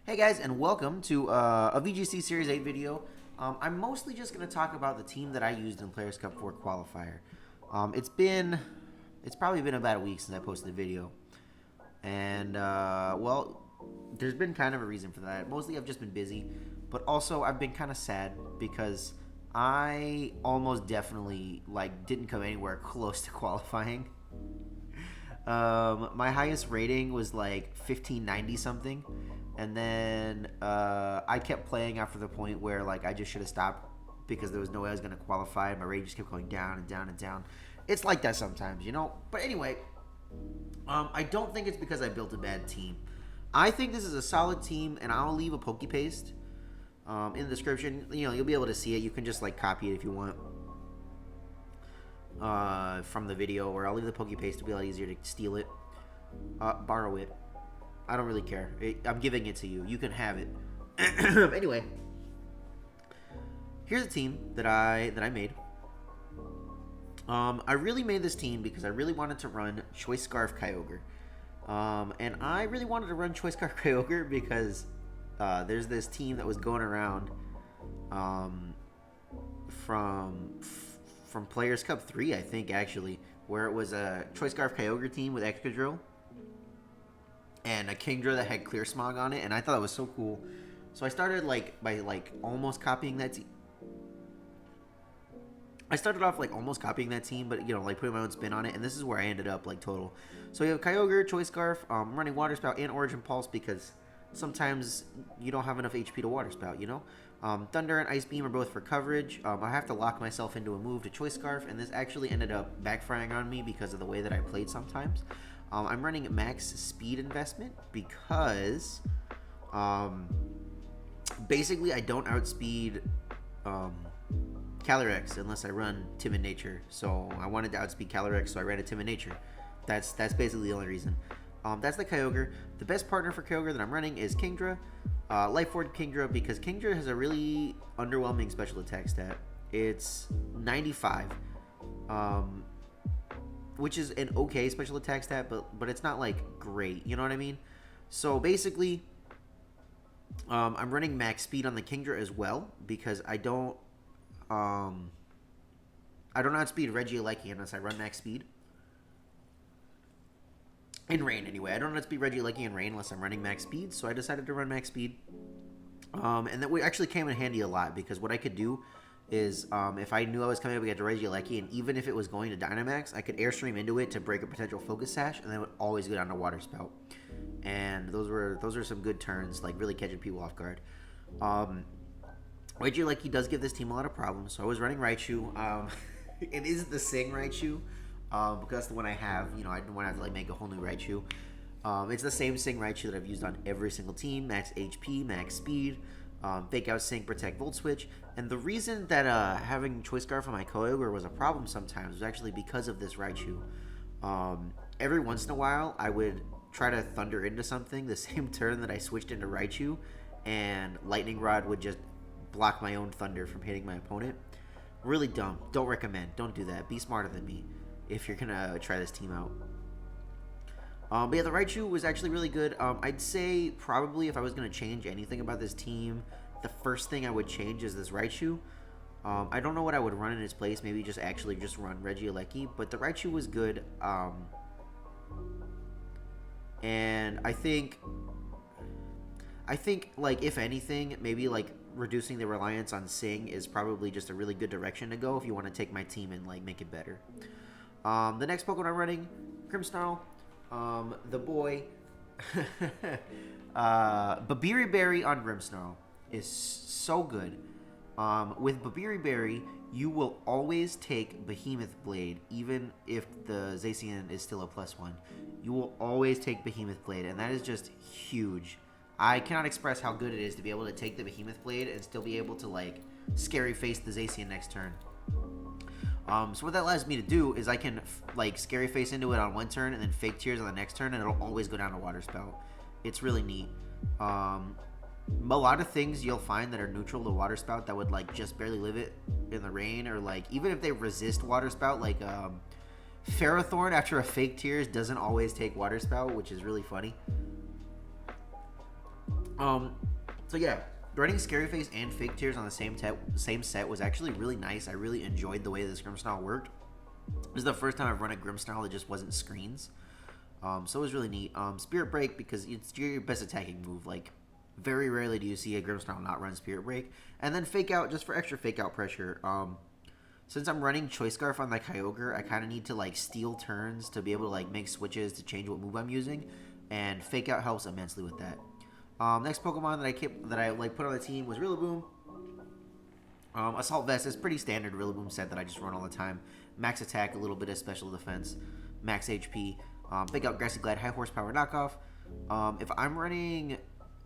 Hey guys, and welcome to a VGC Series 8 video. I'm mostly just going to talk about the team that I used in Players Cup 4 Qualifier. It's probably been about a week since I posted the video. And, well, there's been kind of a reason for that. Mostly I've just been busy, but also I've been kind of sad because I almost definitely, didn't come anywhere close to qualifying. My highest rating was like 1590 something, and then I kept playing after the point where I just should have stopped because there was no way I was gonna qualify. My rating just kept going down and down and down. It's like that sometimes, you know. But anyway, I don't think it's because I built a bad team. I think this is a solid team, and I'll leave a pokey paste in the description. You know, you'll be able to see it. You can just copy it if you want. From the video, or I'll leave the pokey paste to be a lot easier to steal it, borrow it. I don't really care. I'm giving it to you. You can have it. Anyway, here's a team that I made. I really made this team because I really wanted to run Choice Scarf Kyogre. And I really wanted to run Choice Scarf Kyogre because there's this team that was going around from Players Cup 3, I think, actually, where it was a Choice Scarf Kyogre team with Excadrill and a Kingdra that had Clear Smog on it, and I thought it was so cool. So I started by almost copying that team. I started off almost copying that team, but putting my own spin on it, and this is where I ended up total. So you have Kyogre, Choice Scarf, running Water Spout and Origin Pulse because sometimes you don't have enough HP to Water Spout, you know? Thunder and Ice Beam are both for coverage. I have to lock myself into a move to Choice Scarf, and this actually ended up backfiring on me because of the way that I played sometimes. I'm running Max Speed Investment because basically I don't outspeed Calyrex unless I run Timid Nature. So I wanted to outspeed Calyrex, so I ran a Timid Nature. That's basically the only reason. That's the Kyogre. The best partner for Kyogre that I'm running is Kingdra. Life Orb Kingdra, because Kingdra has a really underwhelming special attack stat. It's 95, which is an okay special attack stat, but it's not great. You know what I mean? So basically, I'm running max speed on the Kingdra as well because I don't outspeed Regieleki unless I run max speed. In Rain, anyway. I don't outspeed Regieleki in Rain unless I'm running max speed, so I decided to run max speed. And that actually came in handy a lot, because what I could do is, if I knew I was coming up against Regieleki, and even if it was going to Dynamax, I could Airstream into it to break a potential Focus Sash, and then it would always go down to Water Spout. And those are some good turns, really catching people off guard. Regieleki does give this team a lot of problems, so I was running Raichu. It is the Sing Raichu. Because that's the one I have. I didn't want to have to make a whole new Raichu. It's the same Sing Raichu that I've used on every single team. Max HP, max speed, Fake Out Sing, Protect, Volt Switch. And the reason that having Choice Scarf on my Kyogre was a problem sometimes was actually because of this Raichu. Every once in a while, I would try to Thunder into something the same turn that I switched into Raichu, and Lightning Rod would just block my own Thunder from hitting my opponent. Really dumb. Don't recommend. Don't do that. Be smarter than me if you're gonna try this team out. But yeah, the Raichu was actually really good. I'd say probably if I was gonna change anything about this team, the first thing I would change is this Raichu. I don't know what I would run in its place. Maybe just run Regieleki. But the Raichu was good. And I think if anything, maybe reducing the reliance on Sing is probably just a really good direction to go if you want to take my team and make it better. The next Pokemon I'm running, Grimmsnarl, the boy, Babiri Berry on Grimmsnarl is so good. With Babiri Berry, you will always take Behemoth Blade, even if the Zacian is still a +1. You will always take Behemoth Blade, and that is just huge. I cannot express how good it is to be able to take the Behemoth Blade and still be able to Scary Face the Zacian next turn. So what that allows me to do is I can Scary Face into it on one turn and then Fake Tears on the next turn, and it'll always go down to Water Spout. It's really neat. A lot of things you'll find that are neutral to Water Spout that would just barely live it in the rain, or even if they resist Water Spout, Ferrothorn after a Fake Tears doesn't always take Water Spout, which is really funny. Um, so yeah, running Scary Face and Fake Tears on the same set was actually really nice. I really enjoyed the way this Grim style worked. This is the first time I've run a Grim style that just wasn't screens. So it was really neat. Spirit Break, because it's your best attacking move. Like, very rarely do you see a Grim style not run Spirit Break. And then Fake Out, just for extra Fake Out pressure. Since I'm running Choice Scarf on the Kyogre, I kind of need to like steal turns to be able to like make switches to change what move I'm using, and Fake Out helps immensely with that. Next Pokemon that I like put on the team was Rillaboom. Assault Vest is pretty standard Rillaboom set that I just run all the time. Max attack, a little bit of special defense, max HP. Pick up Grassy Glide, high horsepower knockoff. If I'm running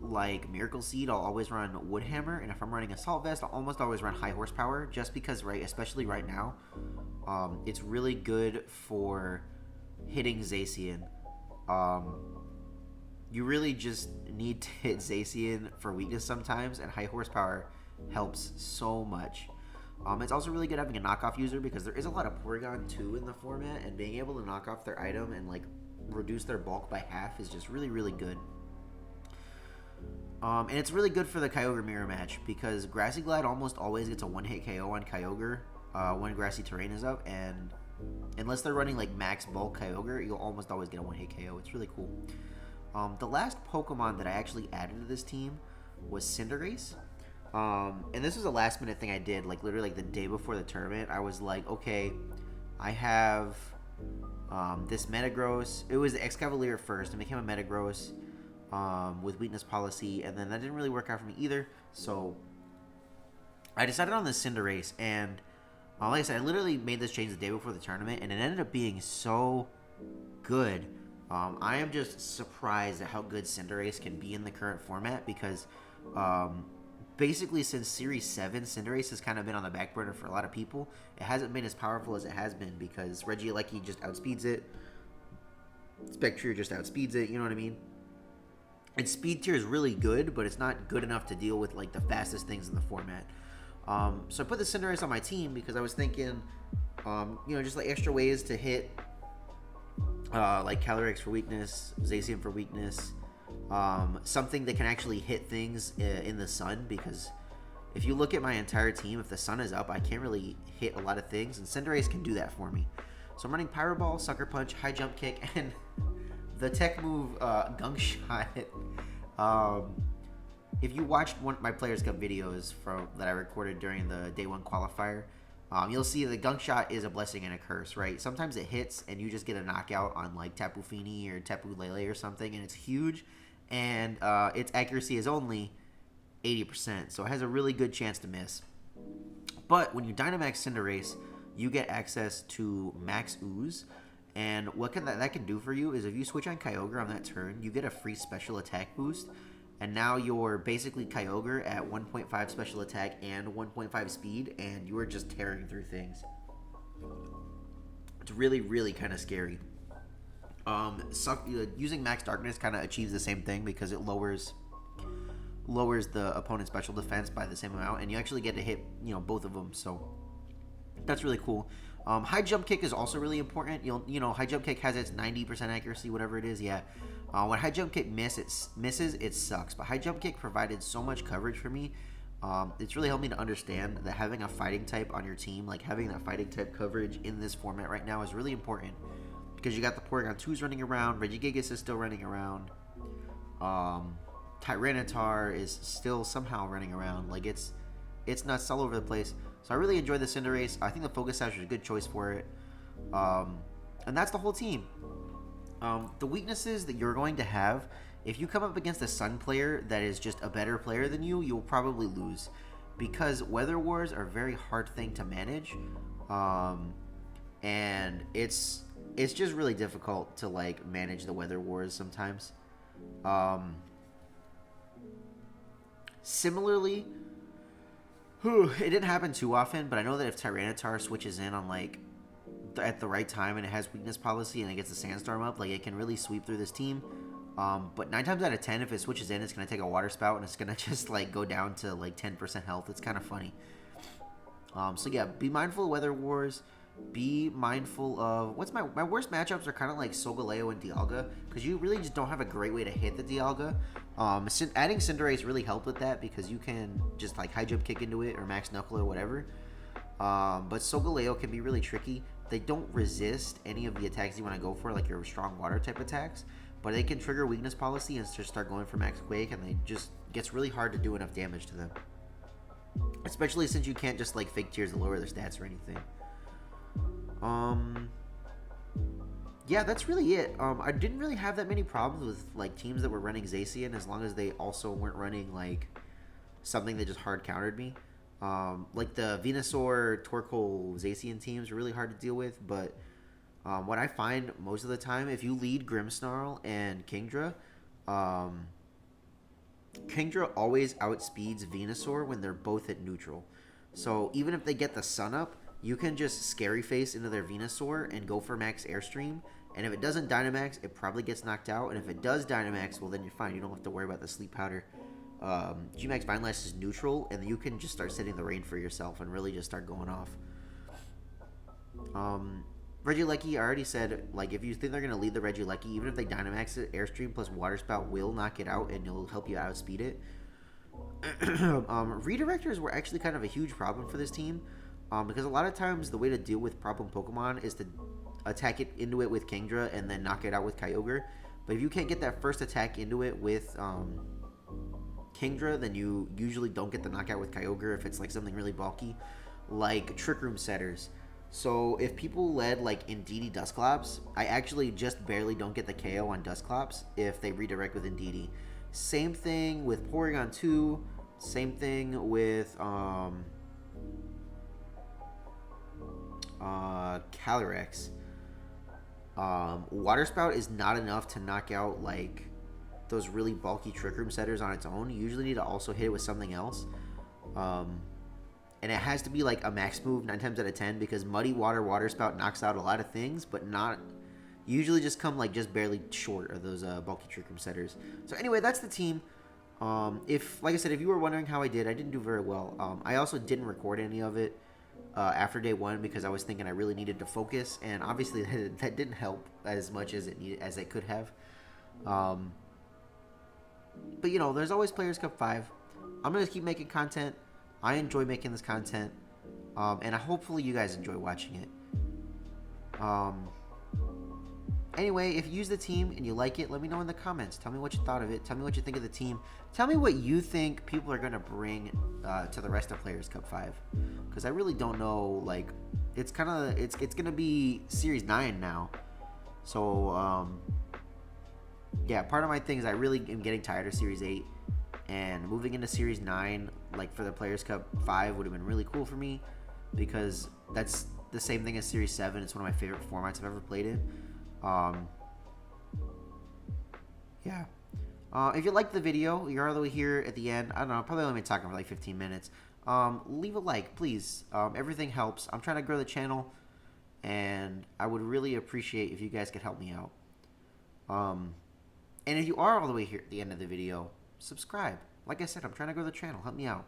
like Miracle Seed, I'll always run Woodhammer, and if I'm running Assault Vest, I'll almost always run high horsepower, just because, right, especially right now, it's really good for hitting Zacian. You really just need to hit Zacian for weakness sometimes, and high horsepower helps so much. It's also really good having a knockoff user, because there is a lot of Porygon 2 in the format, and being able to knock off their item and like reduce their bulk by half is just really, really good. And it's really good for the Kyogre mirror match, because Grassy Glide almost always gets a one-hit KO on Kyogre when Grassy Terrain is up, and unless they're running like max bulk Kyogre, you'll almost always get a one-hit KO. It's really cool. The last Pokemon that I actually added to this team was Cinderace. And this was a last minute thing I did, like literally like the day before the tournament. I was like, okay, I have this Metagross. It was the Excavalier first. It became a Metagross with weakness policy, and then that didn't really work out for me either. So I decided on the Cinderace, and like I said, I literally made this change the day before the tournament, and it ended up being so good. I am just surprised at how good Cinderace can be in the current format, because basically since Series 7, Cinderace has kind of been on the back burner for a lot of people. It hasn't been as powerful as it has been, because Regieleki just outspeeds it. Spectrier just outspeeds it, you know what I mean? And Speed Tier is really good, but it's not good enough to deal with like the fastest things in the format. So I put the Cinderace on my team because I was thinking, just like extra ways to hit like Calyrex for weakness, Zacian for weakness, something that can actually hit things in the sun, because if you look at my entire team, if the sun is up, I can't really hit a lot of things, and Cinderace can do that for me. So I'm running Pyro Ball, Sucker Punch, High Jump Kick, and the tech move Gunk Shot. If you watched one of my Players Cup videos that I recorded during the Day 1 qualifier, you'll see the Gunk Shot is a blessing and a curse, right? Sometimes it hits and you just get a knockout on like Tapu Fini or Tapu Lele or something, and it's huge, and its accuracy is only 80%, so it has a really good chance to miss. But when you Dynamax Cinderace, you get access to Max Ooze, and what that can do for you is if you switch on Kyogre on that turn, you get a free special attack boost, and now you're basically Kyogre at 1.5 special attack and 1.5 speed, and you are just tearing through things. It's really, really kind of scary. Using Max Darkness kind of achieves the same thing, because it lowers the opponent's special defense by the same amount, and you actually get to hit both of them, so that's really cool. High Jump Kick is also really important. High Jump Kick has its 90% accuracy, whatever it is. Yeah. When High Jump Kick misses, it sucks. But High Jump Kick provided so much coverage for me. It's really helped me to understand that having a fighting type on your team, like having that fighting type coverage in this format right now, is really important, because you got the Porygon 2s running around, Regigigas is still running around, Tyranitar is still somehow running around. Like it's nuts all over the place. So I really enjoyed the Cinderace. I think the Focus Sash is a good choice for it. And that's the whole team. The weaknesses that you're going to have, if you come up against a Sun player that is just a better player than you, you'll probably lose, because Weather Wars are a very hard thing to manage. And it's just really difficult to like manage the Weather Wars sometimes. Similarly, it didn't happen too often, but I know that if Tyranitar switches in on like at the right time and it has weakness policy and it gets the Sandstorm up, like it can really sweep through this team. But 9 times out of 10, if it switches in, it's going to take a Water Spout and it's going to just like go down to like 10% health. It's kind of funny. So yeah, be mindful of Weather Wars. be mindful of what's my worst matchups are kind of like Solgaleo and Dialga because you really just don't have a great way to hit the Dialga. Adding Cinderace really helped with that because you can just like high jump kick into it or max knuckle or whatever. But Solgaleo can be really tricky. They don't resist any of the attacks you want to go for, like your strong water type attacks, but they can trigger weakness policy and just start going for max quake, and they just gets really hard to do enough damage to them. Especially since you can't just like fake tears to lower their stats or anything. Yeah, that's really it. I didn't really have that many problems with like teams that were running Zacian as long as they also weren't running like something that just hard countered me. Like the Venusaur, Torkoal, Zacian teams are really hard to deal with, but what I find most of the time, if you lead Grimmsnarl and Kingdra, Kingdra always outspeeds Venusaur when they're both at neutral. So even if they get the Sun Up, you can just Scary Face into their Venusaur and go for max Airstream. And if it doesn't Dynamax, it probably gets knocked out. And if it does Dynamax, well then you're fine. You don't have to worry about the Sleep Powder. Gmax Vine Lash is neutral, and you can just start setting the rain for yourself and really just start going off. Regieleki, I already said, like, if you think they're going to lead the Regieleki, even if they Dynamax it, Airstream plus Water Spout will knock it out, and it'll help you outspeed it. Redirectors were actually kind of a huge problem for this team, because a lot of times the way to deal with problem Pokemon is to attack it into it with Kingdra and then knock it out with Kyogre. But if you can't get that first attack into it with Kingdra, then you usually don't get the knockout with Kyogre if it's like something really bulky, like Trick Room Setters. So if people led like Indeedee Dusclops, I actually just barely don't get the KO on Dusclops if they redirect with Indeedee. Same thing with Porygon 2. Same thing with Calyrex. Water Spout is not enough to knock out like those really bulky Trick Room Setters on its own. You usually need to also hit it with something else. And it has to be like a max move 9 times out of 10 because Muddy Water Water Spout knocks out a lot of things, but not usually just come like just barely short of those bulky Trick Room Setters. So anyway, that's the team. If, like I said, if you were wondering how I didn't do very well. I also didn't record any of it after day 1 because I was thinking I really needed to focus, and obviously that didn't help as much as it could have. But you know, there's always Players Cup 5. I'm gonna keep making content. I enjoy making this content, and hopefully you guys enjoy watching it. Anyway, if you use the team and you like it, let me know in the comments. Tell me what you thought of it. Tell me what you think of the team. Tell me what you think people are going to bring to the rest of Players Cup 5. Because I really don't know. Like, it's going to be Series 9 now. So, yeah, part of my thing is I really am getting tired of Series 8. And moving into Series 9, like for the Players Cup 5, would have been really cool for me. Because that's the same thing as Series 7. It's one of my favorite formats I've ever played in. Yeah. If you liked the video, you're all the way here at the end. I don't know, I'll probably only been talking for like 15 minutes. Leave a like, please. Everything helps. I'm trying to grow the channel, and I would really appreciate if you guys could help me out. And if you are all the way here at the end of the video, subscribe. Like I said, I'm trying to grow the channel. Help me out.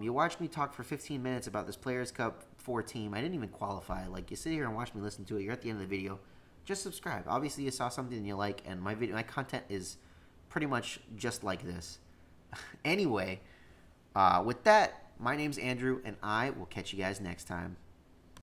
You watched me talk for 15 minutes about this Players Cup 4 team. I didn't even qualify. Like, you sit here and watch me listen to it. You're at the end of the video. Just subscribe. Obviously, you saw something you like, and my content is pretty much just like this. Anyway, with that, my name's Andrew, and I will catch you guys next time.